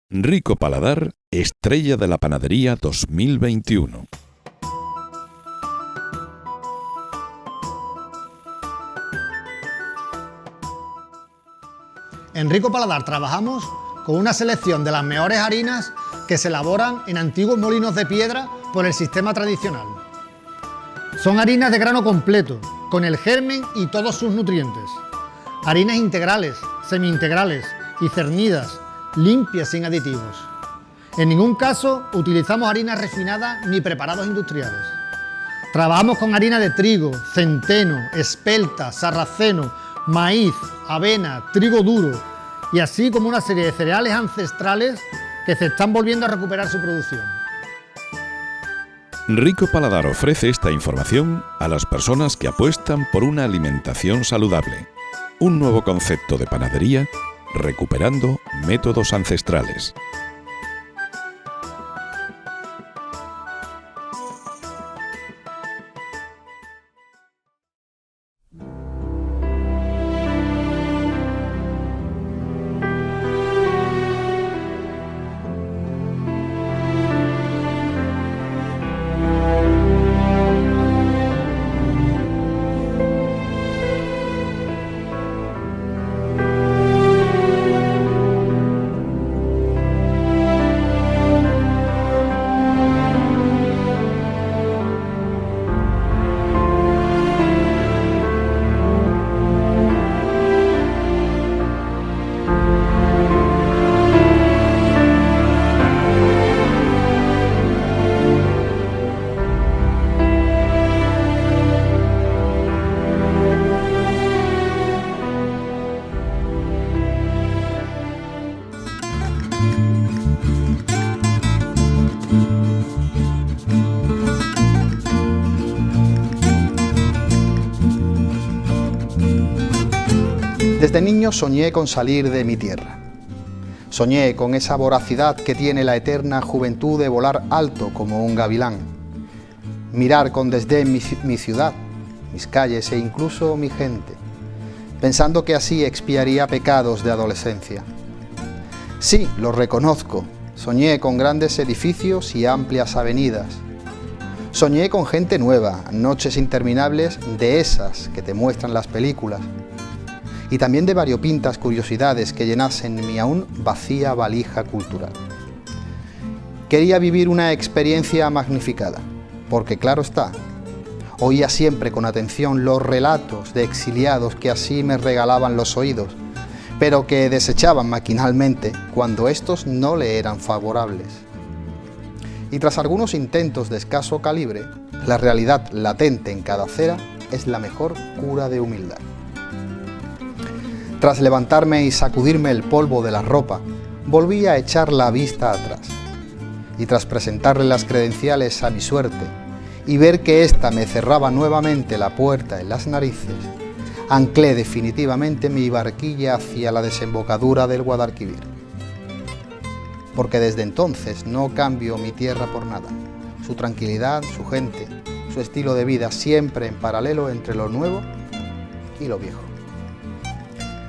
Rico Paladar, estrella de la panadería 2021. En Rico Paladar trabajamos con una selección de las mejores harinas que se elaboran en antiguos molinos de piedra por el sistema tradicional. Son harinas de grano completo, con el germen y todos sus nutrientes. Harinas integrales, semi-integrales y cernidas, limpias sin aditivos. En ningún caso utilizamos harinas refinadas ni preparados industriales. Trabajamos con harina de trigo, centeno, espelta, sarraceno, maíz, avena, trigo duro y así como una serie de cereales ancestrales que se están volviendo a recuperar su producción. Rico Paladar ofrece esta información a las personas que apuestan por una alimentación saludable. Un nuevo concepto de panadería recuperando métodos ancestrales. Desde niño soñé con salir de mi tierra. Soñé con esa voracidad que tiene la eterna juventud de volar alto como un gavilán. Mirar con desdén mi ciudad, mis calles e incluso mi gente, pensando que así expiaría pecados de adolescencia. Sí, lo reconozco, soñé con grandes edificios y amplias avenidas. Soñé con gente nueva, noches interminables de esas que te muestran las películas. Y también de variopintas curiosidades que llenasen mi aún vacía valija cultural. Quería vivir una experiencia magnificada, porque claro está, oía siempre con atención los relatos de exiliados que así me regalaban los oídos, pero que desechaban maquinalmente cuando estos no le eran favorables. Y tras algunos intentos de escaso calibre, la realidad latente en cada acera es la mejor cura de humildad. Tras levantarme y sacudirme el polvo de la ropa, volví a echar la vista atrás. Y tras presentarle las credenciales a mi suerte y ver que ésta me cerraba nuevamente la puerta en las narices, anclé definitivamente mi barquilla hacia la desembocadura del Guadalquivir. Porque desde entonces no cambio mi tierra por nada. Su tranquilidad, su gente, su estilo de vida siempre en paralelo entre lo nuevo y lo viejo.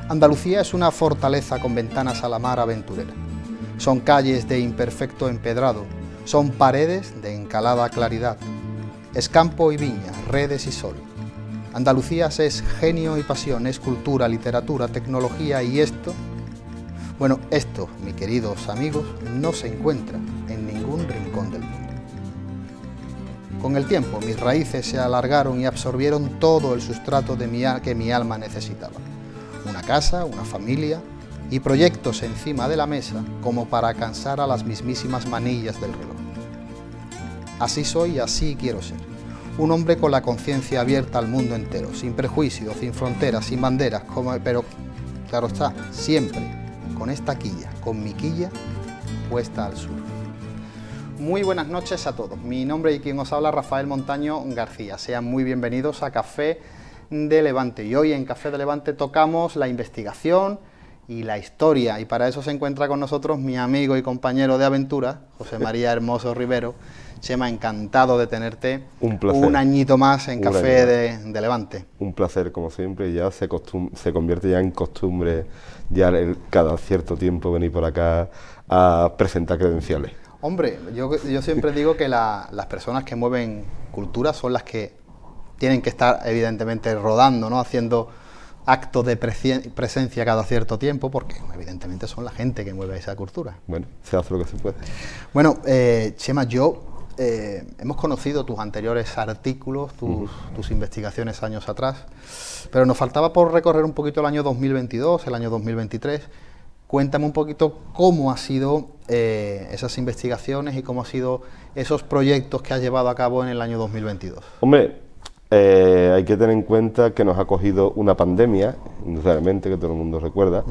Andalucía es una fortaleza con ventanas a la mar aventurera. Son calles de imperfecto empedrado, son paredes de encalada claridad. Es campo y viña, redes y sol. Andalucía es genio y pasión, es cultura, literatura, tecnología y esto, mis queridos amigos, no se encuentra en ningún rincón del mundo. Con el tiempo, mis raíces se alargaron y absorbieron todo el sustrato que mi alma necesitaba. Una casa, una familia y proyectos encima de la mesa como para cansar a las mismísimas manillas del reloj. Así soy y así quiero ser. Un hombre con la conciencia abierta al mundo entero, sin prejuicios, sin fronteras, sin banderas, pero claro está, siempre con esta quilla, con mi quilla puesta al sur. Muy buenas noches a todos. Mi nombre y quien os habla, Rafael Montaño García. Sean muy bienvenidos a Café de Levante. Y hoy en Café de Levante tocamos la investigación y la historia, y para eso se encuentra con nosotros mi amigo y compañero de aventura, José María Hermoso Rivero. Chema, encantado de tenerte un añito más en Café de Levante. Un placer, como siempre, ya se convierte ya en costumbre ya cada cierto tiempo venir por acá a presentar credenciales. Hombre, yo siempre digo que las personas que mueven cultura son las que tienen que estar evidentemente rodando, ¿no? Haciendo actos de presencia cada cierto tiempo, porque evidentemente son la gente que mueve esa cultura. Bueno, se hace lo que se puede. Bueno, Chema, hemos conocido tus anteriores artículos, tus investigaciones años atrás, pero nos faltaba por recorrer un poquito el año 2022, el año 2023. Cuéntame un poquito cómo han sido esas investigaciones y cómo han sido esos proyectos que has llevado a cabo en el año 2022. Hombre, hay que tener en cuenta que nos ha cogido una pandemia, indudablemente, que todo el mundo recuerda,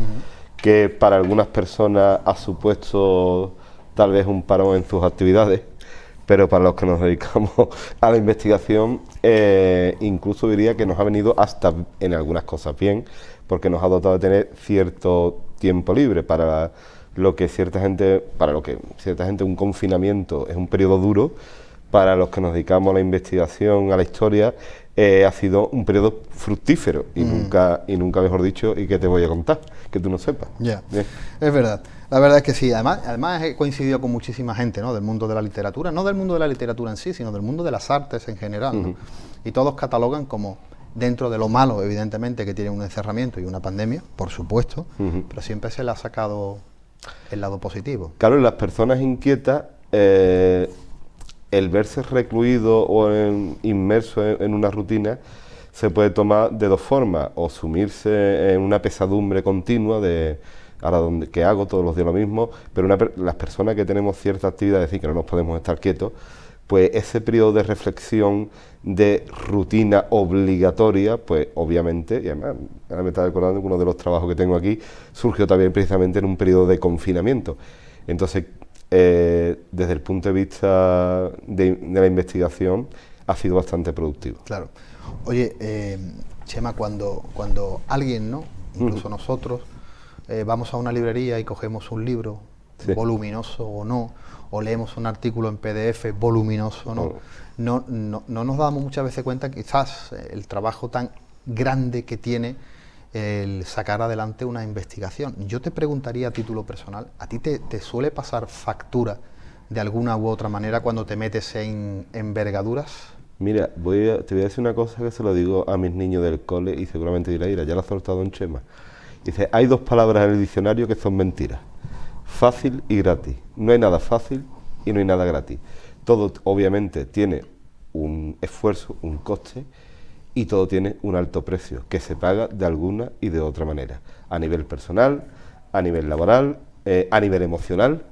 que para algunas personas ha supuesto tal vez un parón en sus actividades, pero para los que nos dedicamos a la investigación, incluso diría que nos ha venido hasta en algunas cosas bien, porque nos ha dotado de tener cierto tiempo libre para lo que cierta gente un confinamiento es un periodo duro. Para los que nos dedicamos a la investigación, a la historia, ha sido un periodo fructífero y nunca mejor dicho, y que te voy a contar, que tú no sepas. Ya, es verdad. La verdad es que sí. Además he coincidido con muchísima gente, ¿no? Del mundo de la literatura, no del mundo de la literatura en sí, sino del mundo de las artes en general, ¿no? Y todos catalogan como, dentro de lo malo, evidentemente, que tiene un encerramiento y una pandemia, por supuesto, pero siempre se le ha sacado el lado positivo. Claro, las personas inquietas, el verse recluido o inmerso en una rutina se puede tomar de dos formas: o sumirse en una pesadumbre continua de ahora ¿qué hago? Todos los días lo mismo. Pero las personas que tenemos cierta actividad, es decir, que no nos podemos estar quietos, pues ese periodo de reflexión, de rutina obligatoria, pues obviamente, y además ahora me estaba acordando que uno de los trabajos que tengo aquí surgió también precisamente en un periodo de confinamiento. Entonces, desde el punto de vista de la investigación, ha sido bastante productivo. Claro. Oye, Chema, cuando alguien, ¿no? Incluso nosotros, vamos a una librería y cogemos un libro, voluminoso o no, o leemos un artículo en PDF, voluminoso o no, no nos damos muchas veces cuenta quizás el trabajo tan grande que tiene el sacar adelante una investigación. Yo te preguntaría a título personal, ¿a ti te suele pasar factura de alguna u otra manera cuando te metes en envergaduras? Mira, te voy a decir una cosa que se lo digo a mis niños del cole y seguramente dirá, ya lo ha soltado en Chema. Dice, hay dos palabras en el diccionario que son mentiras: fácil y gratis. No hay nada fácil y no hay nada gratis. Todo obviamente tiene un esfuerzo, un coste, y todo tiene un alto precio que se paga de alguna y de otra manera, a nivel personal, a nivel laboral, a nivel emocional.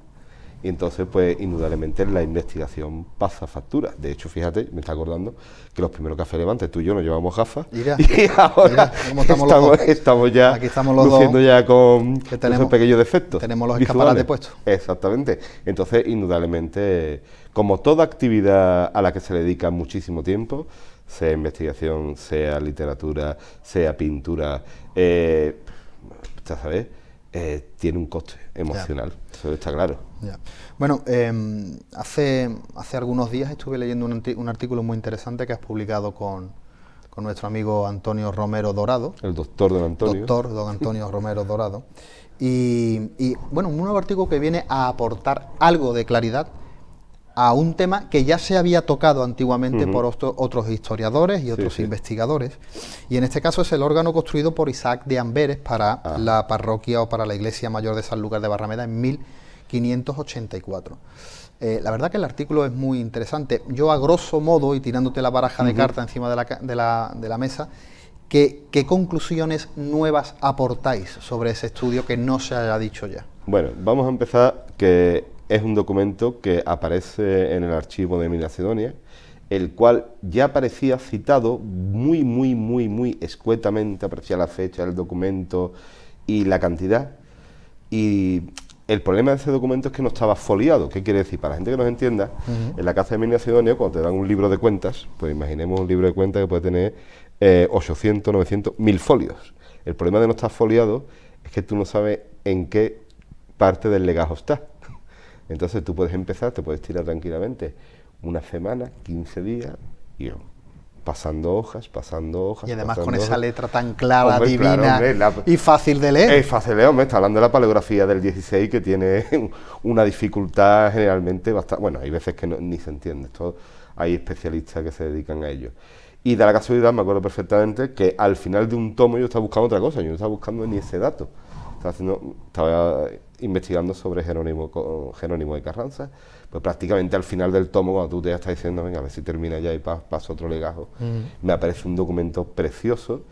Y entonces, pues, indudablemente la investigación pasa factura. De hecho, fíjate, me está acordando que los primeros Café Levante, tú y yo nos llevamos gafas. Mira, y ahora estamos ya aquí estamos los luciendo dos, ya con que tenemos, esos pequeños defectos. Tenemos los escaparates puestos. Exactamente. Entonces, indudablemente, como toda actividad a la que se le dedica muchísimo tiempo, sea investigación, sea literatura, sea pintura, ya sabes, tiene un coste emocional, eso está claro. Ya. Bueno, hace algunos días estuve leyendo un artículo muy interesante que has publicado con nuestro amigo Antonio Romero Dorado. El doctor don Antonio. Doctor don Antonio Romero Dorado. Y bueno, un nuevo artículo que viene a aportar algo de claridad a un tema que ya se había tocado antiguamente por otros historiadores y otros investigadores, y en este caso es el órgano construido por Isaac de Amberes para la parroquia o para la iglesia mayor de Sanlúcar de Barrameda en 1584. La verdad que el artículo es muy interesante. Yo, a grosso modo, y tirándote la baraja de cartas encima de la mesa, ¿qué conclusiones nuevas aportáis sobre ese estudio que no se haya dicho ya? Bueno, vamos a empezar que es un documento que aparece en el archivo de Macedonia, el cual ya aparecía citado muy escuetamente, aparecía la fecha del documento y la cantidad. Y el problema de ese documento es que no estaba foliado. ¿Qué quiere decir? Para la gente que nos entienda, en la casa de Macedonia, cuando te dan un libro de cuentas, pues imaginemos un libro de cuentas que puede tener 800, 900, 1000 folios. El problema de no estar foliado es que tú no sabes en qué parte del legajo está. Entonces tú puedes empezar, te puedes tirar tranquilamente una semana, 15 días, y pasando hojas. Y además con hojas. esa letra tan clara, Hombre, divina, claro, hombre, y fácil de leer. Es fácil de leer, hombre, está hablando de la paleografía del 16 que tiene una dificultad generalmente bastante... Bueno, hay veces que ni se entiende, esto hay especialistas que se dedican a ello. Y de la casualidad me acuerdo perfectamente que al final de un tomo yo estaba buscando otra cosa, yo no estaba buscando ni ese dato. Estaba investigando sobre Jerónimo de Carranza, pues prácticamente al final del tomo, cuando tú te estás diciendo, venga, a ver si termina ya y paso otro legajo, me aparece un documento precioso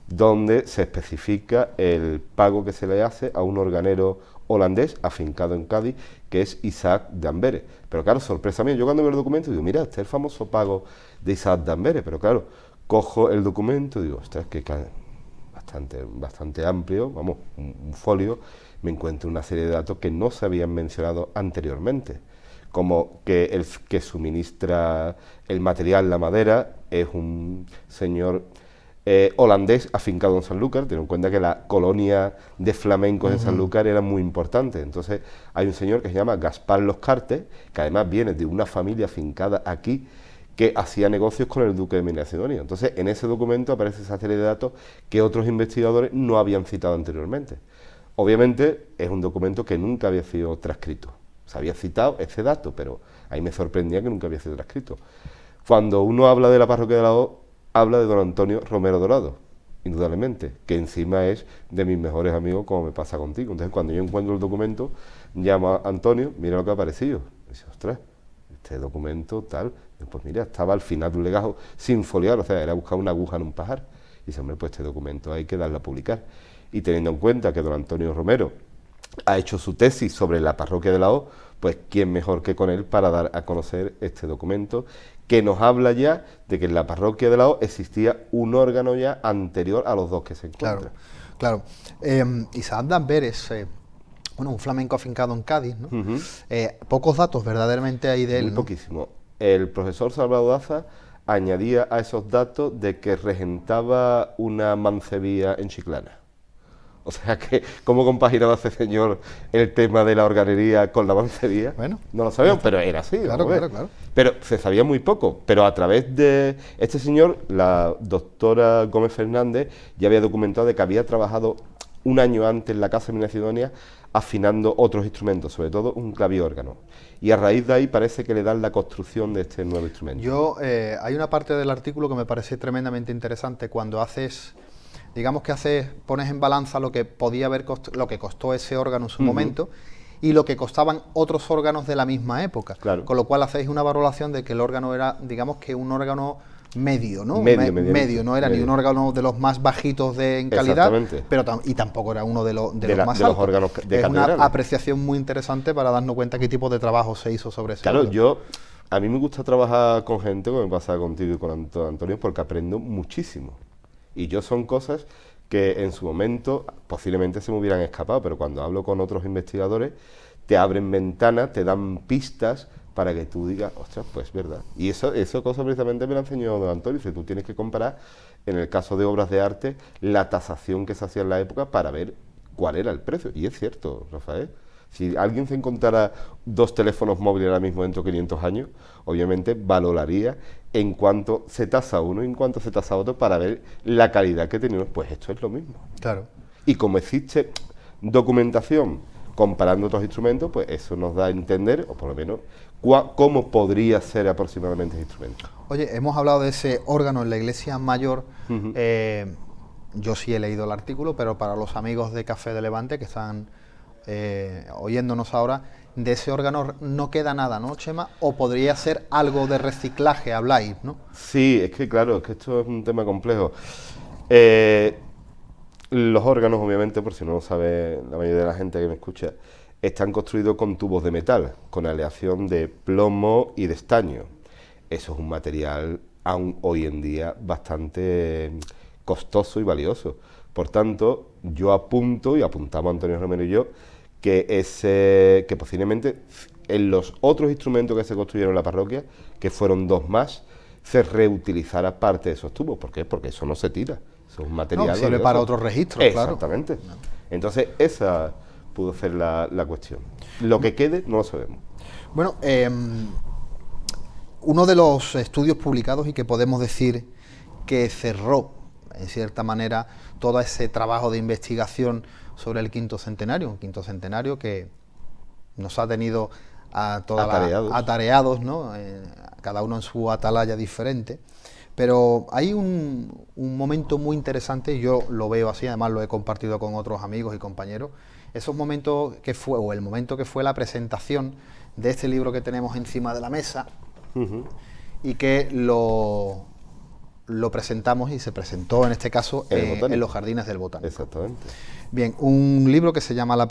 donde se especifica el pago que se le hace a un organero holandés afincado en Cádiz, que es Isaac de Amberes. Pero claro, sorpresa mía, yo cuando veo el documento digo, mira, este es el famoso pago de Isaac de Amberes, pero claro, cojo el documento y digo, ostras, que bastante amplio, vamos, un folio, me encuentro una serie de datos que no se habían mencionado anteriormente, como que el que suministra el material, la madera, es un señor holandés afincado en Sanlúcar. Ten en cuenta que la colonia de flamencos de Sanlúcar era muy importante, entonces hay un señor que se llama Gaspar Los Cartes, que además viene de una familia afincada aquí, que hacía negocios con el duque de Medina Sidonia. Entonces, en ese documento aparece esa serie de datos que otros investigadores no habían citado anteriormente. Obviamente, es un documento que nunca había sido transcrito. Se había citado ese dato, pero ahí me sorprendía que nunca había sido transcrito. Cuando uno habla de la parroquia de la O, habla de don Antonio Romero Dorado, indudablemente, que encima es de mis mejores amigos, como me pasa contigo. Entonces, cuando yo encuentro el documento, llamo a Antonio, mira lo que ha aparecido. Y dice, ostras, este documento tal, pues mira, estaba al final de un legajo sin foliar, o sea, era buscar una aguja en un pajar. Y dice, hombre, pues este documento hay que darle a publicar. Y teniendo en cuenta que don Antonio Romero ha hecho su tesis sobre la parroquia de la O, pues quién mejor que con él para dar a conocer este documento, que nos habla ya de que en la parroquia de la O existía un órgano ya anterior a los dos que se encuentran. Claro. Isaac de Amberes, un flamenco afincado en Cádiz, ¿no? Pocos datos verdaderamente hay de él, Muy ¿no? poquísimo. El profesor Salvador Daza añadía a esos datos de que regentaba una mancebía en Chiclana. O sea que, ¿cómo compaginaba ese señor el tema de la organería con la mancebía? Bueno, no lo sabíamos, pero era así. Claro. Pero se sabía muy poco. Pero a través de este señor, la doctora Gómez Fernández ya había documentado de que había trabajado un año antes en la Casa de Medina Sidonia afinando otros instrumentos, sobre todo un claviórgano. Y a raíz de ahí parece que le dan la construcción de este nuevo instrumento. Hay una parte del artículo que me parece tremendamente interesante cuando pones en balanza lo que podía haber lo que costó ese órgano en su momento y lo que costaban otros órganos de la misma época. Claro. Con lo cual hacéis una valoración de que el órgano era, digamos que un órgano medio, ¿no? Medio, no era ni un órgano de los más bajitos en calidad, pero y tampoco era uno de los más altos. Los órganos de es catedral. una apreciación muy interesante para darnos cuenta qué tipo de trabajo se hizo sobre ese órgano. A mí me gusta trabajar con gente, como me pasa contigo y con Antonio, porque aprendo muchísimo. Y son cosas que en su momento posiblemente se me hubieran escapado, pero cuando hablo con otros investigadores, te abren ventanas, te dan pistas para que tú digas, ostras, pues verdad. Y eso cosa precisamente me lo enseñó don Antonio. Dice, tú tienes que comparar, en el caso de obras de arte, la tasación que se hacía en la época para ver cuál era el precio. Y es cierto, Rafael. Si alguien se encontrara 2 teléfonos móviles ahora mismo dentro de 500 años, obviamente valoraría en cuánto se tasa uno y en cuánto se tasa otro para ver la calidad que tenemos. Pues esto es lo mismo. Claro. Y como existe documentación comparando otros instrumentos, pues eso nos da a entender, o por lo menos, cómo podría ser aproximadamente ese instrumento. Oye, hemos hablado de ese órgano en la iglesia mayor. Yo sí he leído el artículo, pero para los amigos de Café de Levante que están oyéndonos ahora, de ese órgano no queda nada, ¿no, Chema? O podría ser algo de reciclaje, habláis, ¿no? Sí, es que claro, es que esto es un tema complejo. Los órganos, obviamente, por si no lo sabe la mayoría de la gente que me escucha, están construidos con tubos de metal, con aleación de plomo y de estaño. Eso es un material aún hoy en día bastante costoso y valioso. Por tanto, yo apunto, y apuntamos Antonio Romero y yo, que posiblemente en los otros instrumentos que se construyeron en la parroquia, que fueron 2 más, se reutilizara parte de esos tubos. ¿Por qué? Porque eso no se tira. Eso es un material sirve valioso. para otros registros, Exactamente. claro. Entonces, esa pudo ser la cuestión. Lo que quede, no lo sabemos. Bueno, uno de los estudios publicados y que podemos decir que cerró, en cierta manera, todo ese trabajo de investigación sobre el quinto centenario, un quinto centenario que nos ha tenido a atareados, ¿no? Cada uno en su atalaya diferente. Pero hay un momento muy interesante, yo lo veo así, además lo he compartido con otros amigos y compañeros, esos momentos que fue, o el momento que fue la presentación de este libro que tenemos encima de la mesa, y que lo presentamos y se presentó en este caso en los jardines del Botánico. Exactamente. Bien, un libro que se llama La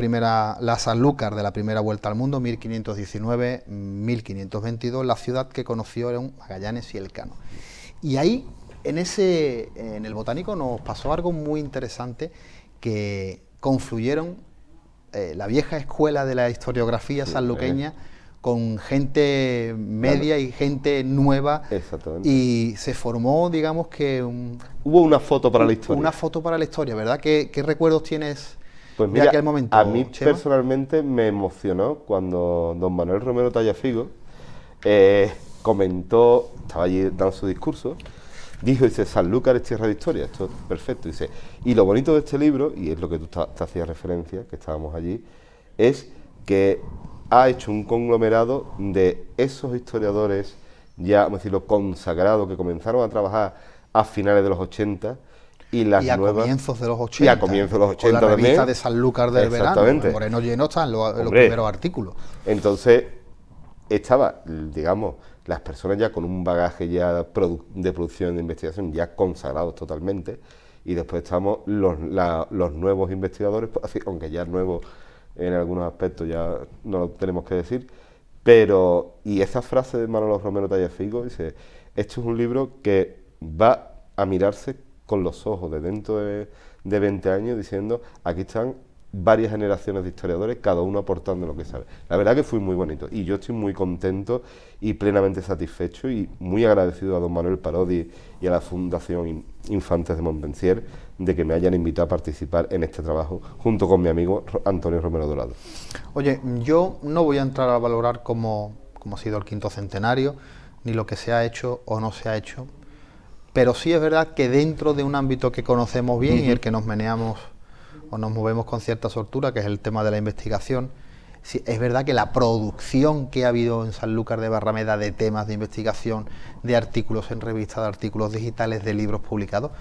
Sanlúcar de la Primera Vuelta al Mundo, 1519-1522, la ciudad que conocieron Magallanes y Elcano. Y ahí, en el Botánico, nos pasó algo muy interesante, que confluyeron la vieja escuela de la historiografía sanluqueña con gente media y gente nueva. Exactamente. Y se formó, digamos que... Hubo una foto para la historia. Una foto para la historia, ¿verdad? ¿Qué recuerdos tienes pues mira, de aquel momento, a mí Chema? Personalmente me emocionó cuando don Manuel Romero Tallafigo comentó, estaba allí dando su discurso, dice, Sanlúcar es tierra de historia, esto es perfecto, dice, y lo bonito de este libro, y es lo que tú te hacías referencia, que estábamos allí, es que ha hecho un conglomerado de esos historiadores ya, vamos a decirlo, consagrados, que comenzaron a trabajar a finales de los 80 y a comienzos de los 80. Y a comienzos de los 80 con la revista también. de Sanlúcar del verano. Moreno Lleno están los primeros artículos. Entonces, estaba, digamos, las personas ya con un bagaje ya de producción de investigación ya consagrados totalmente, y después estamos los nuevos investigadores, aunque ya nuevos en algunos aspectos ya no lo tenemos que decir, pero, y esa frase de Manolo Romero Tallafigo dice, esto es un libro que va a mirarse con los ojos de dentro de 20 años, diciendo, aquí están varias generaciones de historiadores, cada uno aportando lo que sabe. La verdad que fue muy bonito, y yo estoy muy contento y plenamente satisfecho y muy agradecido a don Manuel Parodi y a la Fundación Infantes de Montpensier de que me hayan invitado a participar en este trabajo junto con mi amigo Antonio Romero Dorado. Oye, yo no voy a entrar a valorar cómo ha sido el quinto centenario, ni lo que se ha hecho o no se ha hecho, pero sí es verdad que dentro de un ámbito que conocemos bien y el que nos meneamos o nos movemos con cierta soltura, que es el tema de la investigación, sí, es verdad que la producción que ha habido en Sanlúcar de Barrameda de temas de investigación, de artículos en revistas, de artículos digitales, de libros publicados,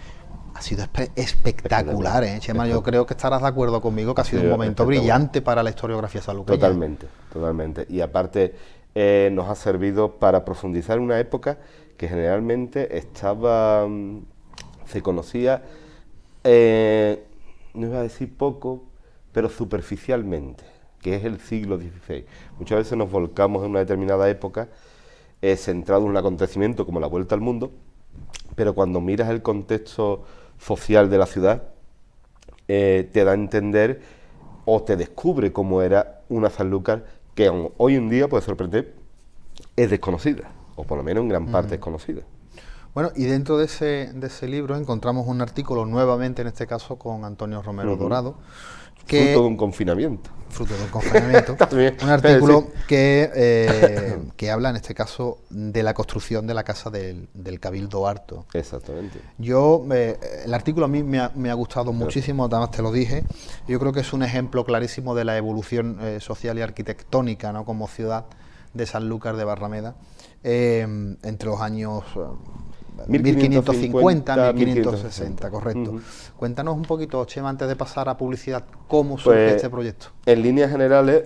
ha sido espectacular, Chema. Yo creo que estarás de acuerdo conmigo que ha sido un momento brillante para la historiografía sanluqueña. Totalmente. Y aparte nos ha servido para profundizar en una época que generalmente se conocía, no iba a decir poco, pero superficialmente, que es el siglo XVI. Muchas veces nos volcamos en una determinada época centrado en un acontecimiento como la Vuelta al Mundo, pero cuando miras el contexto social de la ciudad, te da a entender o te descubre cómo era una Sanlúcar que hoy en día, puede sorprender, es desconocida, o por lo menos en gran parte desconocida. Bueno, y dentro de ese libro encontramos un artículo, nuevamente en este caso con Antonio Romero Dorado, que fruto de un confinamiento. Un artículo que habla en este caso de la construcción de la casa del Cabildo Harto. Exactamente. El artículo a mí me ha gustado muchísimo, además te lo dije. Yo creo que es un ejemplo clarísimo de la evolución social y arquitectónica, ¿no?, como ciudad de Sanlúcar de Barrameda entre los años 1550, 1560, correcto. Cuéntanos un poquito, Chema, antes de pasar a publicidad, cómo surge este proyecto. En líneas generales,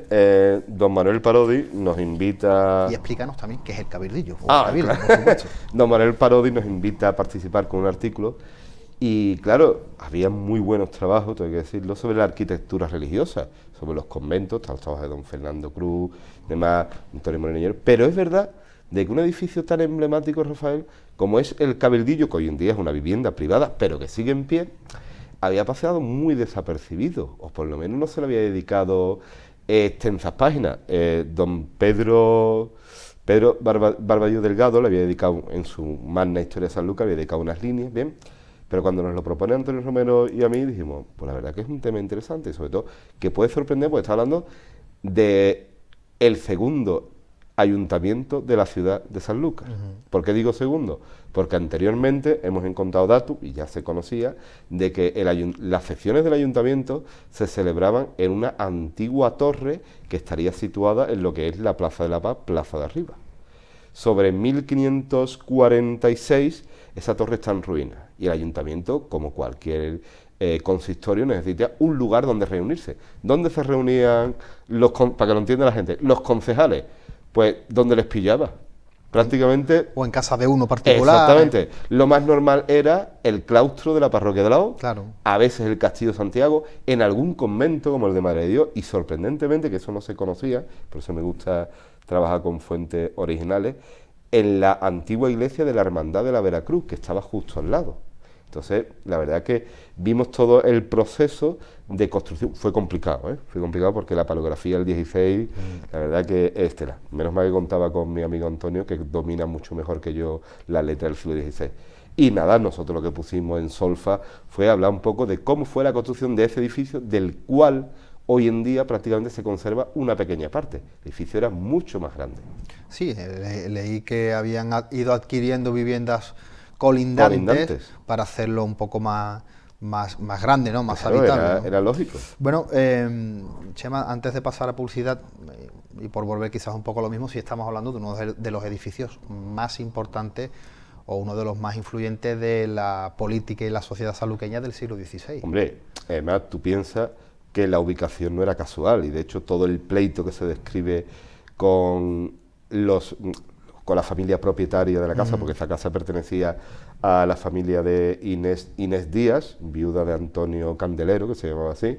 don Manuel Parodi nos invita... Y explícanos también qué es el cabildillo. Cabildo, claro. Por supuesto. Don Manuel Parodi nos invita a participar con un artículo y, claro, había muy buenos trabajos, tengo que decirlo, sobre la arquitectura religiosa, sobre los conventos, los trabajos de don Fernando Cruz, demás, Antonio Moreno, pero es verdad de que un edificio tan emblemático, Rafael, como es el Cabildillo, que hoy en día es una vivienda privada, pero que sigue en pie, había pasado muy desapercibido, o por lo menos no se le había dedicado extensas páginas. Don Pedro Barbadillo Delgado le había dedicado, en su magna historia de Sanlúcar, había dedicado unas líneas, bien, Pero cuando nos lo propone Antonio Romero y a mí, dijimos, pues la verdad que es un tema interesante y sobre todo que puede sorprender porque está hablando de el segundo ayuntamiento de la ciudad de Sanlúcar. ¿Por qué digo segundo? Porque anteriormente hemos encontrado datos, y ya se conocía, de que las sesiones del ayuntamiento se celebraban en una antigua torre que estaría situada en lo que es la Plaza de la Paz, Plaza de Arriba. Sobre 1546 esa torre está en ruinas y el ayuntamiento, como cualquier consistorio, necesita un lugar donde reunirse. ¿Dónde se reunían, para que lo entienda la gente, los concejales? Pues donde les pillaba, prácticamente. O en casa de uno particular. Exactamente. Lo más normal era el claustro de la parroquia de la O, claro. A veces el Castillo de Santiago, en algún convento como el de Madre de Dios, y sorprendentemente, que eso no se conocía, por eso me gusta trabajar con fuentes originales, en la antigua iglesia de la Hermandad de la Veracruz, que estaba justo al lado. Entonces, la verdad que vimos todo el proceso de construcción. Fue complicado, Fue complicado porque la paleografía del 16, la verdad que es estelar. Menos mal que contaba con mi amigo Antonio, que domina mucho mejor que yo la letra del siglo XVI. Y nada, nosotros lo que pusimos en solfa fue hablar un poco de cómo fue la construcción de ese edificio, del cual hoy en día prácticamente se conserva una pequeña parte. El edificio era mucho más grande. Sí, leí que habían ido adquiriendo viviendas colindantes para hacerlo un poco más grande, ¿no? Más habitable. Era lógico. Bueno, Chema, antes de pasar a publicidad, y por volver quizás un poco a lo mismo, si estamos hablando de uno de los edificios más importantes o uno de los más influyentes de la política y la sociedad sanluqueña del siglo XVI. Hombre, además tú piensas que la ubicación no era casual, y de hecho todo el pleito que se describe con la familia propietaria de la casa, porque esta casa pertenecía a la familia de Inés Díaz, viuda de Antonio Candelero, que se llamaba así.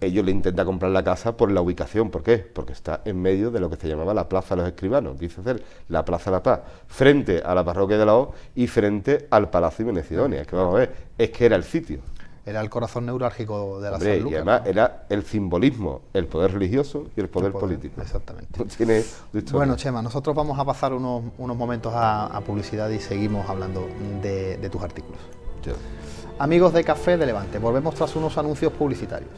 Ellos le intentan comprar la casa por la ubicación. ¿Por qué? Porque está en medio de lo que se llamaba la Plaza de los Escribanos, dice ser la Plaza de la Paz, frente a la parroquia de la O y frente al Palacio de Venecidonia. Que vamos a ver, es que era el sitio. Era el corazón neurálgico de la Sanlúcar. Y además era el simbolismo, el poder religioso y el poder político. Exactamente. No tiene bueno, Chema, nosotros vamos a pasar unos momentos a publicidad y seguimos hablando de tus artículos. Sí. Amigos de Café de Levante, volvemos tras unos anuncios publicitarios.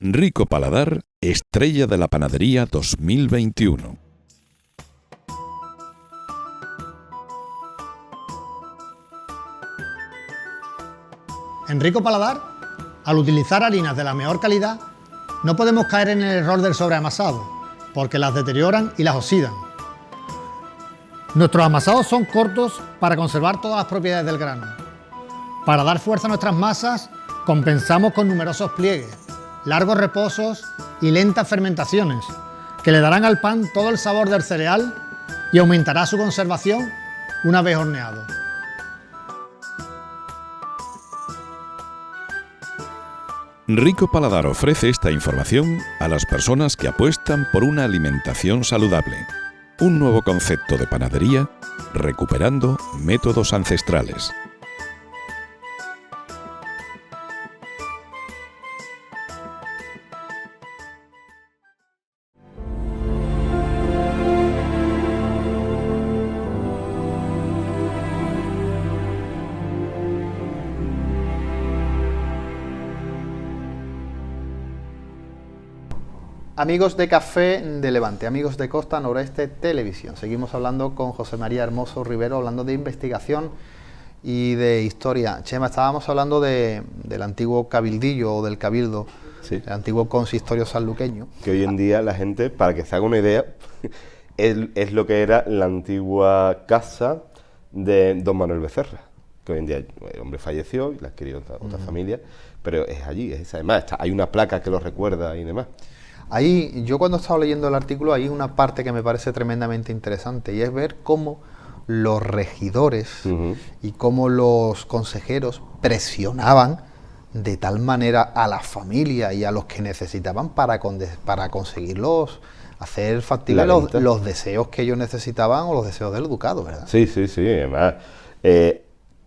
Rico Paladar, estrella de la panadería 2021. En Rico Paladar, al utilizar harinas de la mejor calidad, no podemos caer en el error del sobreamasado, porque las deterioran y las oxidan. Nuestros amasados son cortos para conservar todas las propiedades del grano. Para dar fuerza a nuestras masas, compensamos con numerosos pliegues, largos reposos y lentas fermentaciones, que le darán al pan todo el sabor del cereal y aumentará su conservación una vez horneado. Rico Paladar ofrece esta información a las personas que apuestan por una alimentación saludable. Un nuevo concepto de panadería recuperando métodos ancestrales. Amigos de Café de Levante, amigos de Costa Noroeste Televisión, seguimos hablando con José María Hermoso Rivero, hablando de investigación y de historia. Chema, estábamos hablando del antiguo cabildillo o del cabildo, sí, el antiguo consistorio sanluqueño. Que hoy en día la gente, para que se haga una idea, es lo que era la antigua casa de don Manuel Becerra, que hoy en día el hombre falleció y la adquirió otra familia, pero es allí, además hay una placa que lo recuerda y demás. Ahí, yo cuando estaba leyendo el artículo, hay una parte que me parece tremendamente interesante, y es ver cómo los regidores y cómo los consejeros presionaban de tal manera a la familia y a los que necesitaban para conseguirlos, hacer factibles los deseos que ellos necesitaban o los deseos del ducado, ¿verdad? Sí, además,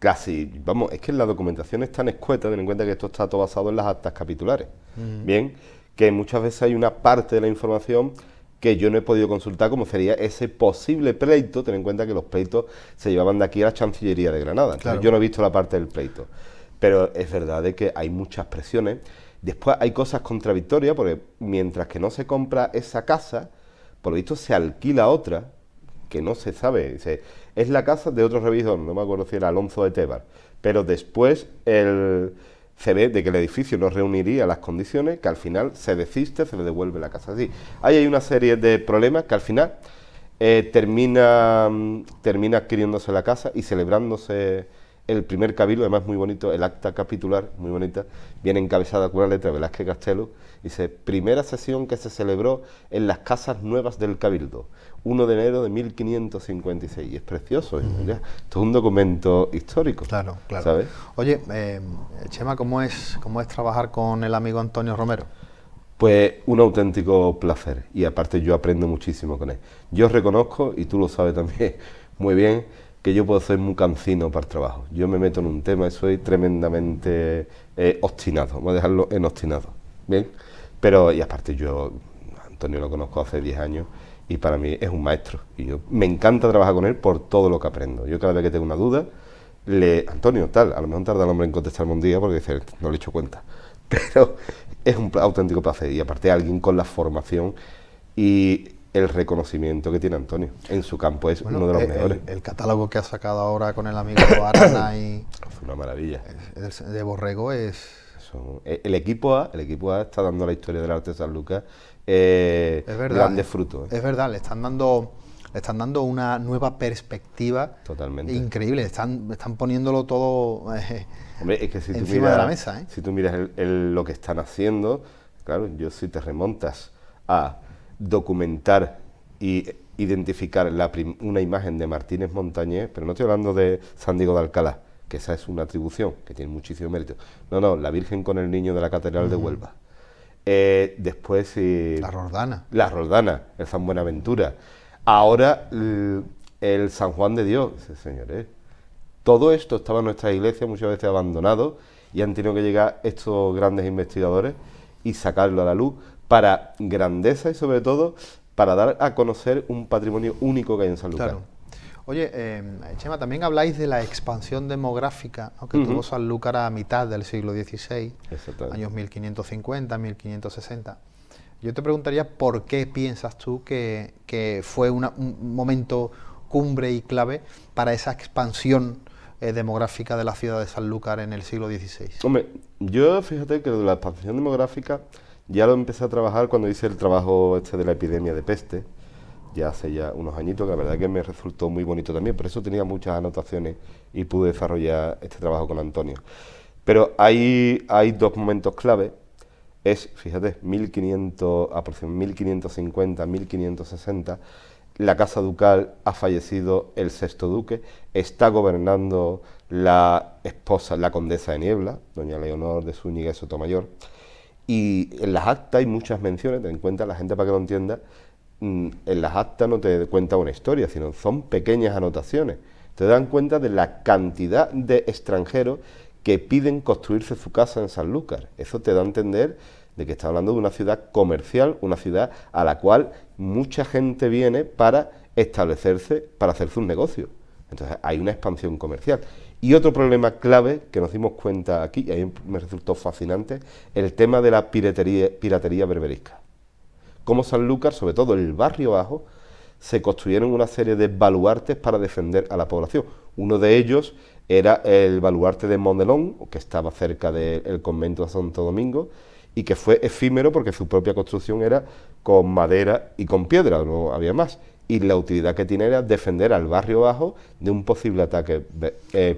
casi, vamos, es que la documentación es tan escueta, ten en cuenta que esto está todo basado en las actas capitulares, bien, que muchas veces hay una parte de la información que yo no he podido consultar, como sería ese posible pleito. Ten en cuenta que los pleitos se llevaban de aquí a la Chancillería de Granada. Claro. Yo no he visto la parte del pleito, pero es verdad de que hay muchas presiones. Después hay cosas contradictorias, porque mientras que no se compra esa casa, por lo visto se alquila otra, que no se sabe. Dice, es la casa de otro revisor, no me acuerdo si era Alonso de Tebar, pero después se ve de que el edificio no reuniría las condiciones, que al final se desiste, se le devuelve la casa así. Ahí hay una serie de problemas que al final termina adquiriéndose la casa y celebrándose el primer cabildo, además muy bonito, el acta capitular, muy bonita, viene encabezada con una letra de Velázquez Castelo, dice, primera sesión que se celebró en las casas nuevas del cabildo, 1 de enero de 1556, y es precioso, esto es un documento histórico. Claro. ¿Sabes? Oye, Chema, ¿cómo es trabajar con el amigo Antonio Romero? Pues un auténtico placer, y aparte yo aprendo muchísimo con él. Yo reconozco, y tú lo sabes también muy bien, que yo puedo ser muy cansino para el trabajo. Yo me meto en un tema y soy tremendamente obstinado, vamos a dejarlo en obstinado, ¿bien? Pero, y aparte yo, Antonio lo conozco hace 10 años, y para mí es un maestro, y me encanta trabajar con él por todo lo que aprendo. Yo cada vez que tengo una duda, Antonio, tal, a lo mejor tarda el hombre en contestarme un día porque dice, no le he hecho cuenta, pero es un auténtico placer, y aparte alguien con la formación y el reconocimiento que tiene Antonio en su campo es uno de los mejores. El catálogo que ha sacado ahora con el amigo Arana y es una maravilla. De Borrego es... El equipo A está dando la historia del arte de San Lucas grandes frutos. Es verdad, le están dando una nueva perspectiva. Totalmente. Increíble, están poniéndolo todo hombre, es que si encima de la mesa. Si tú miras lo que están haciendo, claro, si te remontas a documentar y identificar una imagen de Martínez Montañés, pero no estoy hablando de San Diego de Alcalá, que esa es una atribución que tiene muchísimo mérito. No, la Virgen con el Niño de la Catedral de Huelva. Después la Roldana, el San Buenaventura. Ahora el San Juan de Dios. Señores, todo esto estaba en nuestra iglesia muchas veces abandonado, y han tenido que llegar estos grandes investigadores y sacarlo a la luz para grandeza y sobre todo para dar a conocer un patrimonio único que hay en Sanlúcar. Claro. Oye, Chema, también habláis de la expansión demográfica, ¿no?, que tuvo Sanlúcar a mitad del siglo XVI, años 1550, 1560. Yo te preguntaría por qué piensas tú que fue un momento cumbre y clave para esa expansión demográfica de la ciudad de Sanlúcar en el siglo XVI. Hombre, yo fíjate que la expansión demográfica ya lo empecé a trabajar cuando hice el trabajo de la epidemia de peste, ya hace ya unos añitos, que la verdad que me resultó muy bonito también, por eso tenía muchas anotaciones y pude desarrollar este trabajo con Antonio. Pero hay dos momentos clave, fíjate, 1550, 1560, la Casa Ducal ha fallecido el sexto duque, está gobernando la esposa, la condesa de Niebla, doña Leonor de Zúñiga y Sotomayor, y en las actas hay muchas menciones, ten en cuenta la gente para que lo entienda, en las actas no te cuenta una historia, sino son pequeñas anotaciones, te dan cuenta de la cantidad de extranjeros que piden construirse su casa en Sanlúcar. Eso te da a entender de que está hablando de una ciudad comercial, una ciudad a la cual mucha gente viene para establecerse, para hacer sus negocios. Entonces hay una expansión comercial. Y otro problema clave que nos dimos cuenta aquí, y a mí me resultó fascinante, el tema de la piratería berberisca. Como Sanlúcar, sobre todo el barrio bajo, se construyeron una serie de baluartes para defender a la población. Uno de ellos era el baluarte de Mondelón, que estaba cerca del convento de Santo Domingo, y que fue efímero porque su propia construcción era con madera y con piedra, no había más. y la utilidad que tiene era defender al barrio bajo de un posible ataque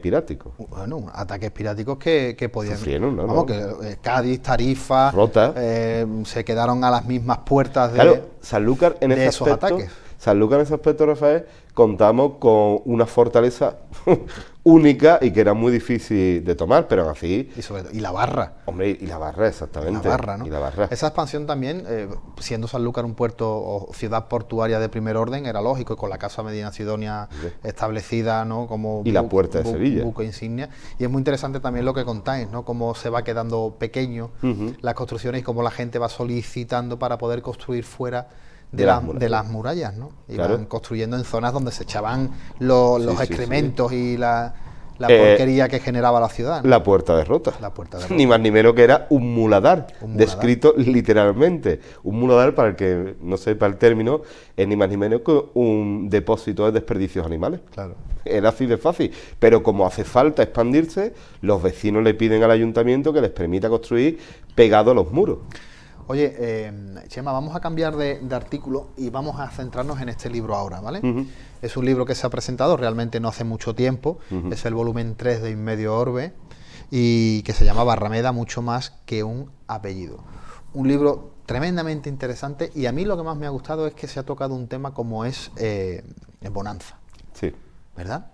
pirático. Bueno, ataques piráticos que podían... Sufrieron, ¿no? Vamos, que Cádiz, Tarifa... Rota. Se quedaron a las mismas puertas de, claro, Sanlúcar en ese esos aspecto, ataques. Sanlúcar en ese aspecto, Rafael, contamos con una fortaleza única y que era muy difícil de tomar, pero aún así... Y la Barra. Hombre, y la Barra, exactamente. La Barra, ¿no? Y la Barra. Esa expansión también, siendo Sanlúcar un puerto o ciudad portuaria de primer orden, era lógico, y con la Casa Medina Sidonia establecida, ¿no? Como y la Puerta de Sevilla. Buque insignia. Y es muy interesante también lo que contáis, ¿no? Cómo se va quedando pequeño las construcciones y cómo la gente va solicitando para poder construir fuera de las murallas, ¿no? Y claro. van construyendo en zonas donde se echaban los excrementos y la porquería que generaba la ciudad, ¿no? La Puerta de Rota. La Puerta de Rota. Ni más ni menos que era un muladar, descrito literalmente. Un muladar, para el que no sepa el término, es ni más ni menos que un depósito de desperdicios animales. Claro. Era así de fácil. Pero como hace falta expandirse, los vecinos le piden al ayuntamiento que les permita construir pegado a los muros. Oye, Chema, vamos a cambiar de artículo y vamos a centrarnos en este libro ahora, ¿vale? Es un libro que se ha presentado realmente no hace mucho tiempo, es el volumen 3 de Inmedio Orbe y que se llama Barrameda, mucho más que un apellido. Un libro tremendamente interesante y a mí lo que más me ha gustado es que se ha tocado un tema como es Bonanza. Sí. ¿Verdad?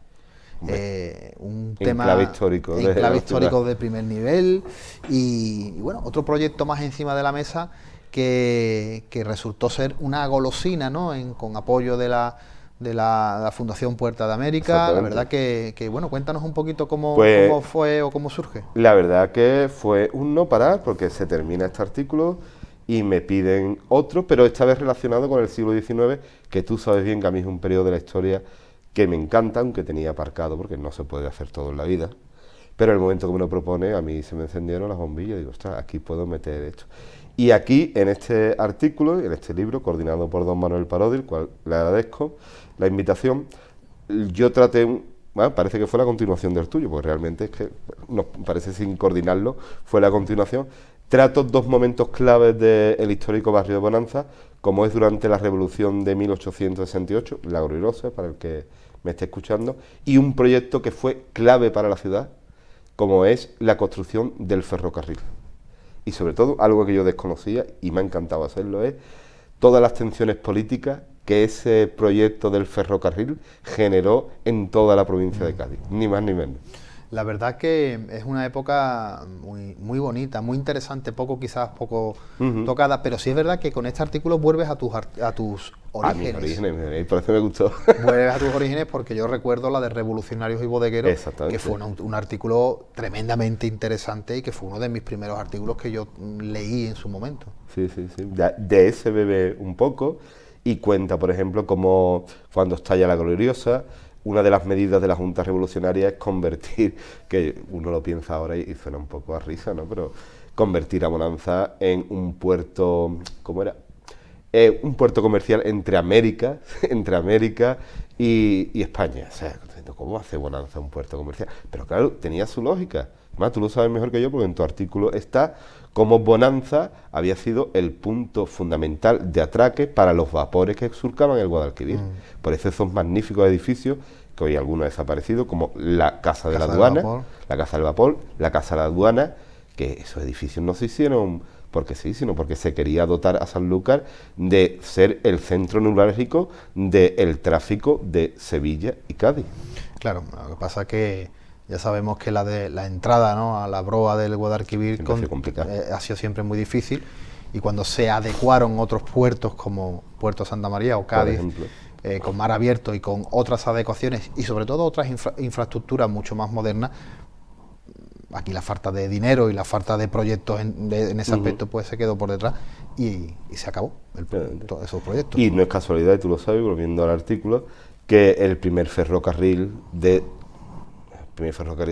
Un tema enclave histórico de primer nivel y bueno, otro proyecto más encima de la mesa que resultó ser una golosina, ¿no? Con apoyo de la Fundación Puerta de América. La verdad que bueno, cuéntanos un poquito cómo fue o cómo surge. La verdad que fue un no parar, porque se termina este artículo y me piden otro, pero esta vez relacionado con el siglo XIX, que tú sabes bien que a mí es un periodo de la historia que me encanta, aunque tenía aparcado, porque no se puede hacer todo en la vida. Pero en el momento que me lo propone, a mí se me encendieron las bombillas y digo, ostras, aquí puedo meter esto. Y aquí, en este artículo, en este libro, coordinado por don Manuel Parodi, el cual le agradezco la invitación, yo traté, bueno, parece que fue la continuación del tuyo, porque realmente es que, nos parece sin coordinarlo, fue la continuación. Trato dos momentos claves del histórico barrio de Bonanza, como es durante la Revolución de 1868, la gloriosa, para el que me esté escuchando, y un proyecto que fue clave para la ciudad, como es la construcción del ferrocarril. Y sobre todo, algo que yo desconocía y me ha encantado hacerlo, es todas las tensiones políticas que ese proyecto del ferrocarril generó en toda la provincia de Cádiz, ni más ni menos. La verdad que es una época muy bonita, muy interesante, poco tocada, pero sí es verdad que con este artículo vuelves a tus orígenes. A mis orígenes, por eso me gustó. Vuelves a tus orígenes porque yo recuerdo la de Revolucionarios y Bodegueros, que fue un artículo tremendamente interesante y que fue uno de mis primeros artículos que yo leí en su momento. Sí. De ese bebe un poco y cuenta, por ejemplo, cómo cuando estalla la gloriosa, una de las medidas de la Junta Revolucionaria es convertir, que uno lo piensa ahora y suena un poco a risa, ¿no? Pero convertir a Bonanza en un puerto, ¿cómo era? Un puerto comercial entre América y España. O sea, ¿cómo hace Bonanza un puerto comercial? Pero claro, tenía su lógica. Además, tú lo sabes mejor que yo porque en tu artículo está cómo Bonanza había sido el punto fundamental de atraque para los vapores que surcaban el Guadalquivir. Por eso esos magníficos edificios, que hoy algunos han desaparecido, como la Casa de la Aduana, la Casa del Vapor, la Casa de la Aduana, que esos edificios no se hicieron porque sí, sino porque se quería dotar a Sanlúcar de ser el centro neurálgico del tráfico de Sevilla y Cádiz. Claro, lo que pasa es que ya sabemos que la entrada, ¿no?, a la proa del Guadalquivir ha sido siempre muy difícil, y cuando se adecuaron otros puertos como Puerto Santa María o Cádiz, con mar abierto y con otras adecuaciones y sobre todo otras infraestructuras mucho más modernas, aquí la falta de dinero y la falta de proyectos en ese aspecto pues se quedó por detrás y se acabó todos esos proyectos. Y no es casualidad, y tú lo sabes, volviendo al artículo, que el primer ferrocarril de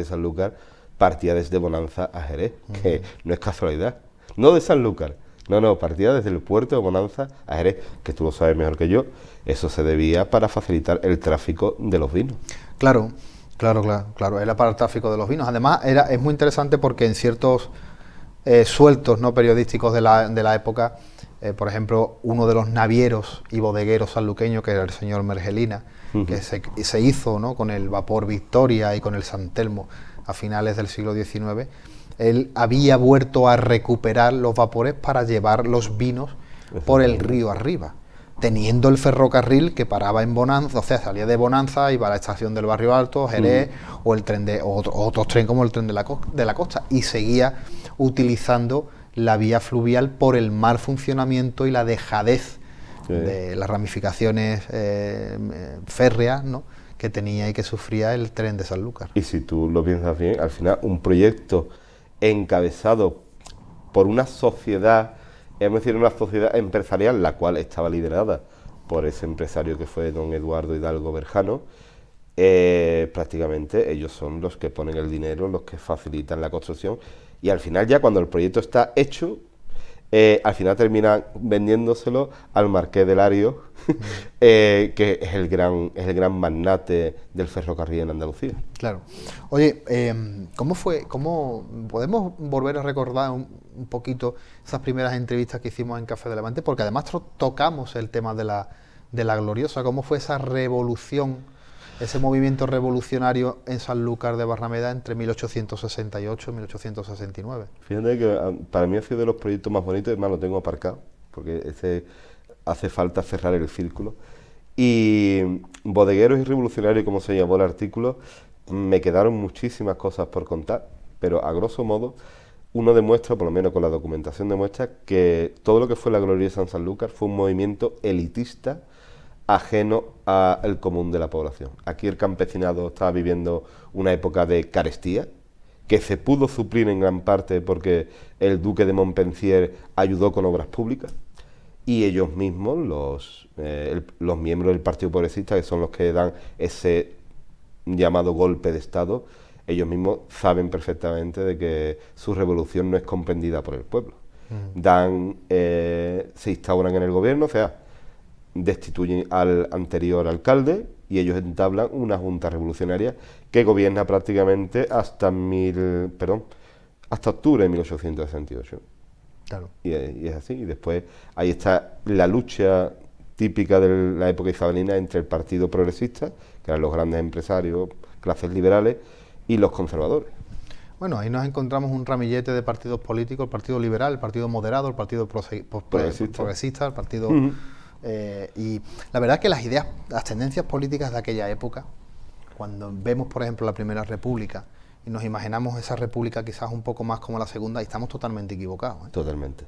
Sanlúcar partía desde Bonanza a Jerez, que no es casualidad, no de Sanlúcar, no, partía desde el puerto de Bonanza a Jerez, que tú lo sabes mejor que yo. Eso se debía para facilitar el tráfico de los vinos. Claro, era para el tráfico de los vinos. Además, es muy interesante porque en ciertos sueltos no periodísticos de la época Por ejemplo, uno de los navieros y bodegueros sanluqueños, que era el señor Mergelina, que se hizo, ¿no?, con el vapor Victoria y con el San Telmo a finales del siglo XIX. Él había vuelto a recuperar los vapores para llevar los vinos por el río arriba, teniendo el ferrocarril que paraba en Bonanza, o sea, salía de Bonanza, iba a la estación del Barrio Alto, Jerez, o el tren otros trenes como el tren de la costa, y seguía utilizando la vía fluvial por el mal funcionamiento y la dejadez de las ramificaciones férreas, ¿no?, que tenía y que sufría el tren de Sanlúcar. Y si tú lo piensas bien, al final un proyecto encabezado por una sociedad, es decir, una sociedad empresarial, la cual estaba liderada por ese empresario que fue don Eduardo Hidalgo Berjano, prácticamente ellos son los que ponen el dinero, los que facilitan la construcción, y al final ya cuando el proyecto está hecho, al final terminan vendiéndoselo al Marqués de Lario, que es el gran magnate del ferrocarril en Andalucía. Claro. Oye, ¿cómo podemos volver a recordar un poquito esas primeras entrevistas que hicimos en Café de Levante? Porque además tocamos el tema de la Gloriosa. ¿Cómo fue esa revolución, ese movimiento revolucionario en Sanlúcar de Barrameda entre 1868 y 1869? Fíjate que para mí ha sido de los proyectos más bonitos, además lo tengo aparcado, porque hace falta cerrar el círculo. Y bodegueros y revolucionarios, como se llamó el artículo, me quedaron muchísimas cosas por contar, pero a grosso modo uno demuestra, por lo menos con la documentación demuestra, que todo lo que fue la Gloriosa en Sanlúcar fue un movimiento elitista ajeno al común de la población. Aquí el campesinado estaba viviendo una época de carestía, que se pudo suplir en gran parte porque el duque de Montpensier ayudó con obras públicas, y ellos mismos, los miembros del Partido Progresista, que son los que dan ese llamado golpe de Estado, ellos mismos saben perfectamente de que su revolución no es comprendida por el pueblo. Se instauran en el gobierno, o sea, destituyen al anterior alcalde y ellos entablan una junta revolucionaria que gobierna prácticamente hasta octubre de 1868. Claro. Y es así, y después ahí está la lucha típica de la época isabelina entre el Partido Progresista, que eran los grandes empresarios, clases liberales, y los conservadores. Bueno, ahí nos encontramos un ramillete de partidos políticos: el Partido Liberal, el Partido Moderado, el Partido Progresista, el Partido... y la verdad es que las tendencias políticas de aquella época, cuando vemos, por ejemplo, la Primera República, y nos imaginamos esa república quizás un poco más como la segunda, y estamos totalmente equivocados. Totalmente.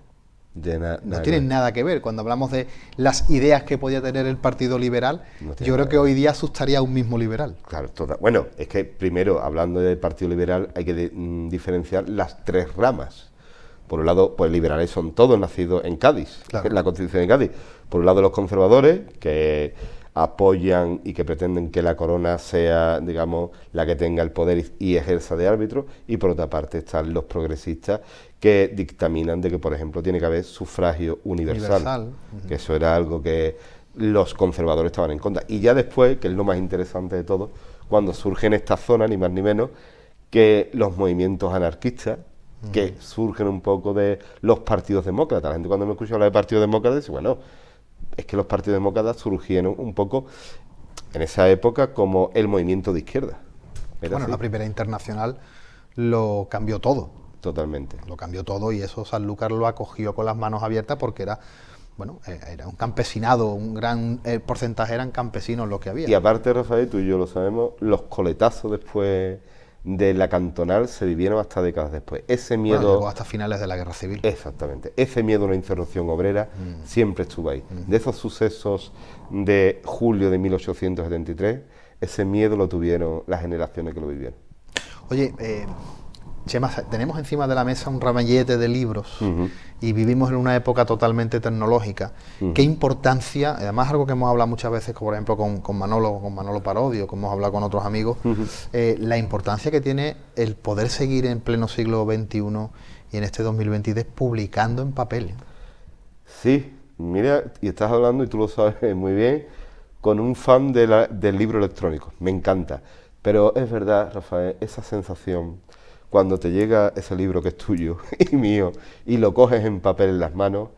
No tienen nada que ver. Cuando hablamos de las ideas que podía tener el Partido Liberal, yo creo que hoy día asustaría a un mismo liberal. Claro, bueno, es que primero, hablando del Partido Liberal, hay que diferenciar las tres ramas. Por un lado, pues liberales son todos nacidos en Cádiz, claro, la Constitución de Cádiz. Por un lado, los conservadores, que apoyan y que pretenden que la corona sea, digamos, la que tenga el poder y ejerza de árbitro, y por otra parte están los progresistas, que dictaminan de que, por ejemplo, tiene que haber sufragio universal. Que eso era algo que los conservadores estaban en contra. Y ya después, que es lo más interesante de todo, cuando surge en esta zona, ni más ni menos, que los movimientos anarquistas, que surgen un poco de los partidos demócratas. La gente, cuando me escucha hablar de partidos demócratas, dice, bueno, es que los partidos demócratas surgieron un poco en esa época como el movimiento de izquierda. Bueno, la Primera Internacional lo cambió todo. Totalmente. Lo cambió todo, y eso Sanlúcar lo acogió con las manos abiertas, porque era un campesinado, un gran porcentaje eran campesinos los que había. Y aparte, Rafael, tú y yo lo sabemos, los coletazos después de la cantonal se vivieron hasta décadas después. Ese miedo... Bueno, llegó hasta finales de la Guerra Civil. Exactamente. Ese miedo a una insurrección obrera siempre estuvo ahí. De esos sucesos de julio de 1873, ese miedo lo tuvieron las generaciones que lo vivieron. Oye, Chema, tenemos encima de la mesa un ramillete de libros y vivimos en una época totalmente tecnológica. ¿Qué importancia, además algo que hemos hablado muchas veces, por ejemplo con Manolo Parodio, como hemos hablado con otros amigos, la importancia que tiene el poder seguir en pleno siglo XXI y en este 2023 publicando en papel? Sí, mira, y estás hablando, y tú lo sabes muy bien, con un fan del libro electrónico. Me encanta. Pero es verdad, Rafael, esa sensación... Cuando te llega ese libro que es tuyo y mío y lo coges en papel en las manos,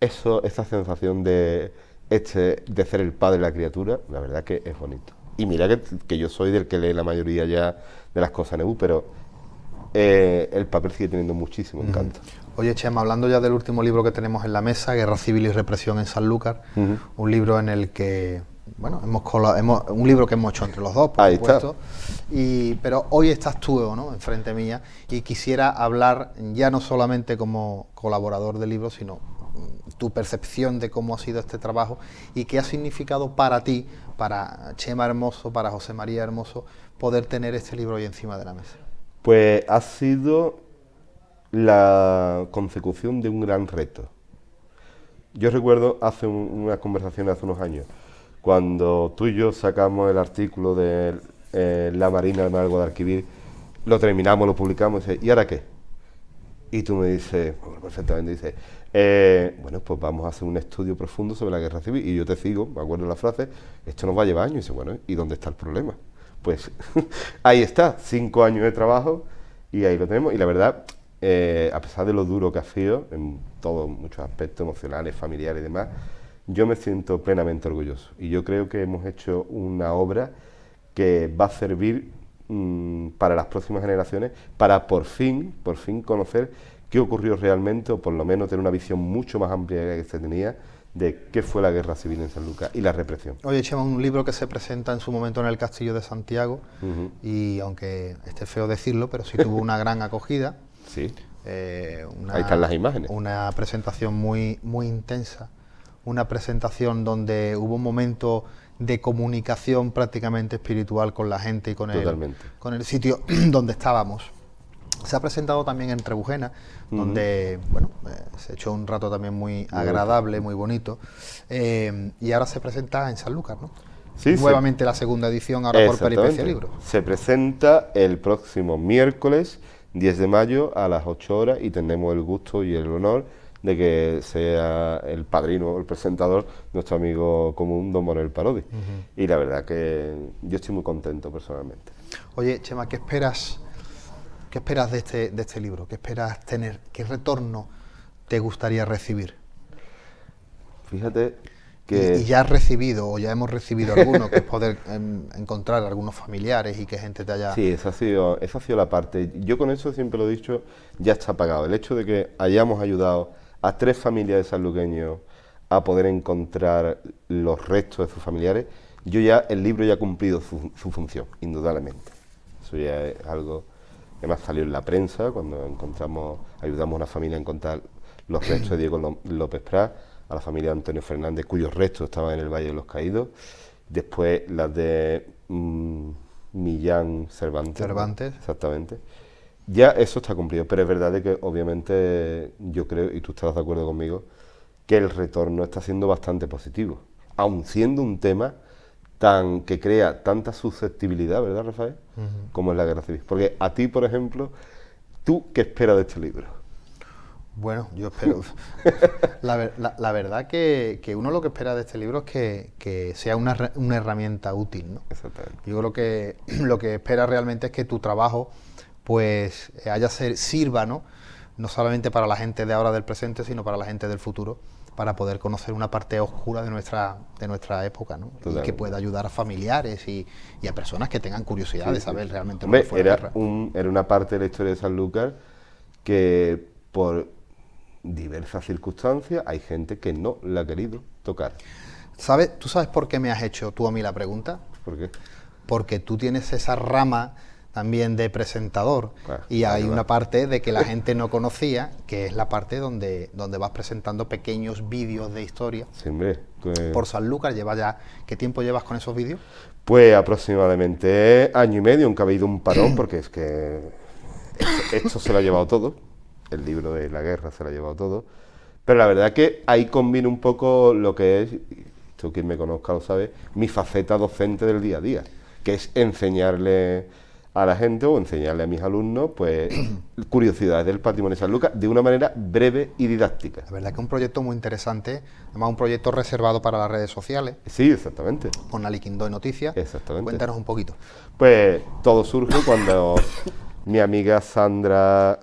esa sensación de ser el padre de la criatura, la verdad que es bonito. Y mira que yo soy del que lee la mayoría ya de las cosas en EU, pero el papel sigue teniendo muchísimo encanto. Oye, Chema, hablando ya del último libro que tenemos en la mesa, Guerra Civil y Represión en Sanlúcar, un libro en el que, bueno, un libro que hemos hecho entre los dos, por Ahí supuesto, pero hoy estás tú, ¿no?, enfrente mía, y quisiera hablar ya no solamente como colaborador del libro, sino tu percepción de cómo ha sido este trabajo y qué ha significado para ti, para Chema Hermoso, para José María Hermoso, poder tener este libro hoy encima de la mesa. Pues ha sido la consecución de un gran reto. Yo recuerdo una conversación hace unos años, cuando tú y yo sacamos el artículo de la Marina de Guadalquivir, lo terminamos, lo publicamos, y dices, ¿y ahora qué? Y tú me dices, perfectamente, dices, bueno, pues vamos a hacer un estudio profundo sobre la guerra civil. Y yo te sigo, me acuerdo la frase, esto nos va a llevar años. Y dice, bueno, ¿y dónde está el problema? Pues ahí está, 5 años de trabajo y ahí lo tenemos. Y la verdad, a pesar de lo duro que ha sido, en todos muchos aspectos emocionales, familiares y demás, yo me siento plenamente orgulloso. Y yo creo que hemos hecho una obra que va a servir para las próximas generaciones, para por fin conocer qué ocurrió realmente, o por lo menos tener una visión mucho más amplia de la que se tenía de qué fue la guerra civil en Sanlúcar y la represión. Oye, Chema, un libro que se presenta en su momento en el Castillo de Santiago, y aunque esté feo decirlo, pero sí tuvo una gran acogida. Sí, ahí están las imágenes. Una presentación muy, muy intensa, una presentación donde hubo un momento de comunicación prácticamente espiritual con la gente y con el sitio donde estábamos. Se ha presentado también en Trebujena, donde bueno, se echó un rato también muy agradable, muy bonito, y ahora se presenta en Sanlúcar, ¿no? Sí, nuevamente la segunda edición, ahora por Peripecia Libro. Se presenta el próximo miércoles 10 de mayo a las 8 horas y tenemos el gusto y el honor de que sea el padrino, el presentador, nuestro amigo común, don Manuel Parodi. Y la verdad que yo estoy muy contento personalmente. Oye, Chema, ¿qué esperas de este libro? ¿Qué esperas tener? ¿Qué retorno te gustaría recibir? Fíjate que... Y ya has recibido, o ya hemos recibido alguno, que es poder encontrar algunos familiares y que gente te haya... Sí, esa ha sido la parte. Yo con eso siempre lo he dicho, ya está pagado. El hecho de que hayamos ayudado a 3 familias de sanluqueños a poder encontrar los restos de sus familiares, el libro ya ha cumplido su función, indudablemente. Eso ya es algo que más salió en la prensa, cuando ayudamos a una familia a encontrar los restos de Diego López Prat, a la familia de Antonio Fernández, cuyos restos estaban en el Valle de los Caídos, después las de Millán Cervantes. Exactamente. Ya eso está cumplido, pero es verdad de que obviamente yo creo, y tú estarás de acuerdo conmigo, que el retorno está siendo bastante positivo, aun siendo un tema que crea tanta susceptibilidad, ¿verdad, Rafael? Como es la guerra civil. Porque a ti, por ejemplo, ¿tú qué esperas de este libro? Bueno, yo espero... la verdad que uno lo que espera de este libro es que sea una herramienta útil, ¿no? Exactamente. Yo creo que lo que espera realmente es que tu trabajo pues sirva, ¿no? No solamente para la gente de ahora del presente, sino para la gente del futuro, para poder conocer una parte oscura de nuestra época, ¿no? Totalmente. Y que pueda ayudar a familiares y a personas que tengan curiosidad de saber realmente lo que fue la guerra. Era una parte de la historia de Sanlúcar que por diversas circunstancias hay gente que no la ha querido tocar. ¿Tú sabes por qué me has hecho tú a mí la pregunta? ¿Por qué? Porque tú tienes esa rama también de presentador, y hay una parte de que la gente no conocía, que es la parte donde vas presentando pequeños vídeos de historia. Sí, hombre. Por Sanlúcar, ¿qué tiempo llevas con esos vídeos? Pues aproximadamente 1 año y medio, aunque ha habido un parón, porque es que esto se lo ha llevado todo, el libro de la guerra se lo ha llevado todo, pero la verdad que ahí combina un poco lo que es, tú quien me conozca lo sabe, mi faceta docente del día a día, que es enseñarle a la gente o enseñarle a mis alumnos pues curiosidades del patrimonio de Sanlúcar de una manera breve y didáctica. La verdad que es un proyecto muy interesante, además un proyecto reservado para las redes sociales. Sí, exactamente. Con Aliquindó Noticias. Exactamente. Cuéntanos un poquito. Pues todo surge cuando mi amiga Sandra,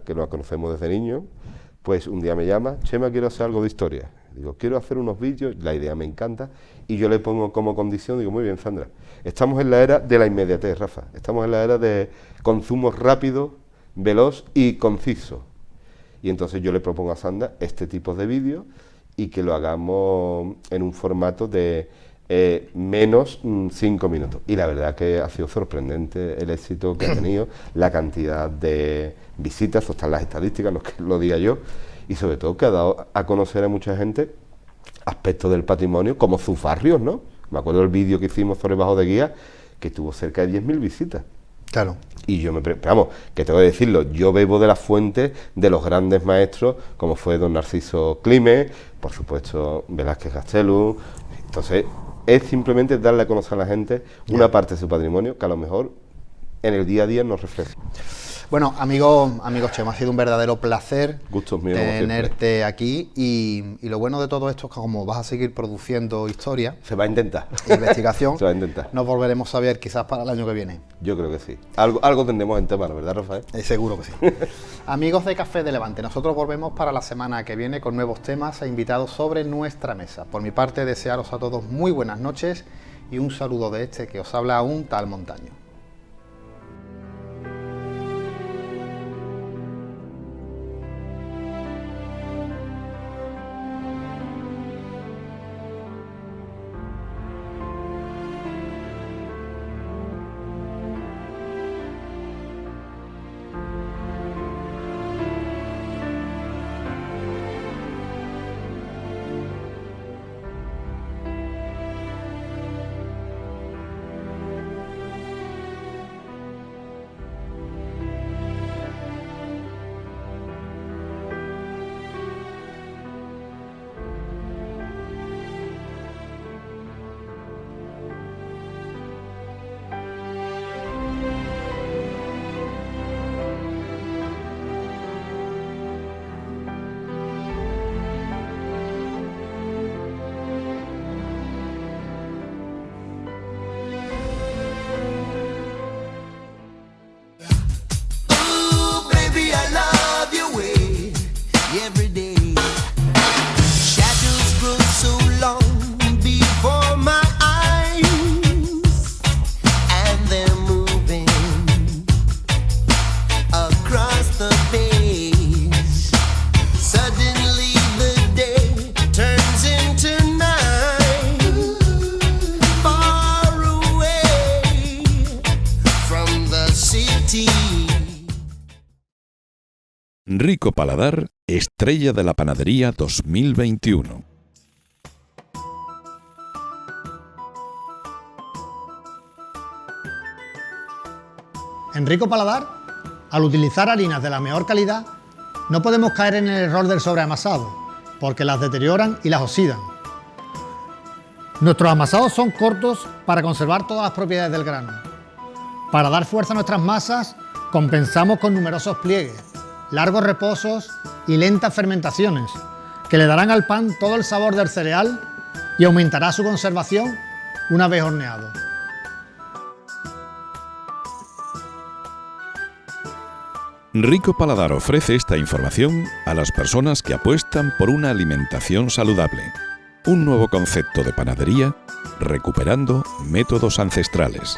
que la conocemos desde niño, Pues un día me llama, Chema, quiero hacer algo de historia. Digo, quiero hacer unos vídeos, la idea me encanta, y yo le pongo como condición, digo, muy bien, Sandra, estamos en la era de la inmediatez, Rafa, estamos en la era de consumo rápido, veloz y conciso. Y entonces yo le propongo a Sandra este tipo de vídeos y que lo hagamos en un formato de menos 5 minutos. Y la verdad que ha sido sorprendente el éxito que ha tenido, la cantidad de visitas, están las estadísticas, no es que lo diga yo, y sobre todo que ha dado a conocer a mucha gente aspectos del patrimonio como sus barrios, ¿no? Me acuerdo del vídeo que hicimos sobre Bajo de Guía, que tuvo cerca de 10.000 visitas. Claro. Y yo vamos, que tengo que decirlo, yo bebo de las fuentes de los grandes maestros, como fue don Narciso Climent, por supuesto Velázquez Gastelu. Entonces, es simplemente darle a conocer a la gente una parte de su patrimonio que a lo mejor en el día a día nos refleja. Bueno, amigo Chema, ha sido un verdadero placer Gustos míos, tenerte aquí y lo bueno de todo esto es que como vas a seguir produciendo historia, se va a intentar. Investigación, se va a intentar. Nos volveremos a ver quizás para el año que viene. Yo creo que sí. Algo tendremos en tema, ¿verdad, Rafael? Seguro que sí. Amigos de Café de Levante, nosotros volvemos para la semana que viene con nuevos temas e invitados sobre nuestra mesa. Por mi parte, desearos a todos muy buenas noches y un saludo de este que os habla un tal Montaño. Rico Paladar, estrella de la panadería 2021. En Rico Paladar, al utilizar harinas de la mejor calidad, no podemos caer en el error del sobreamasado, porque las deterioran y las oxidan. Nuestros amasados son cortos para conservar todas las propiedades del grano. Para dar fuerza a nuestras masas, compensamos con numerosos pliegues, largos reposos y lentas fermentaciones, que le darán al pan todo el sabor del cereal y aumentará su conservación una vez horneado. Rico Paladar ofrece esta información a las personas que apuestan por una alimentación saludable. Un nuevo concepto de panadería recuperando métodos ancestrales.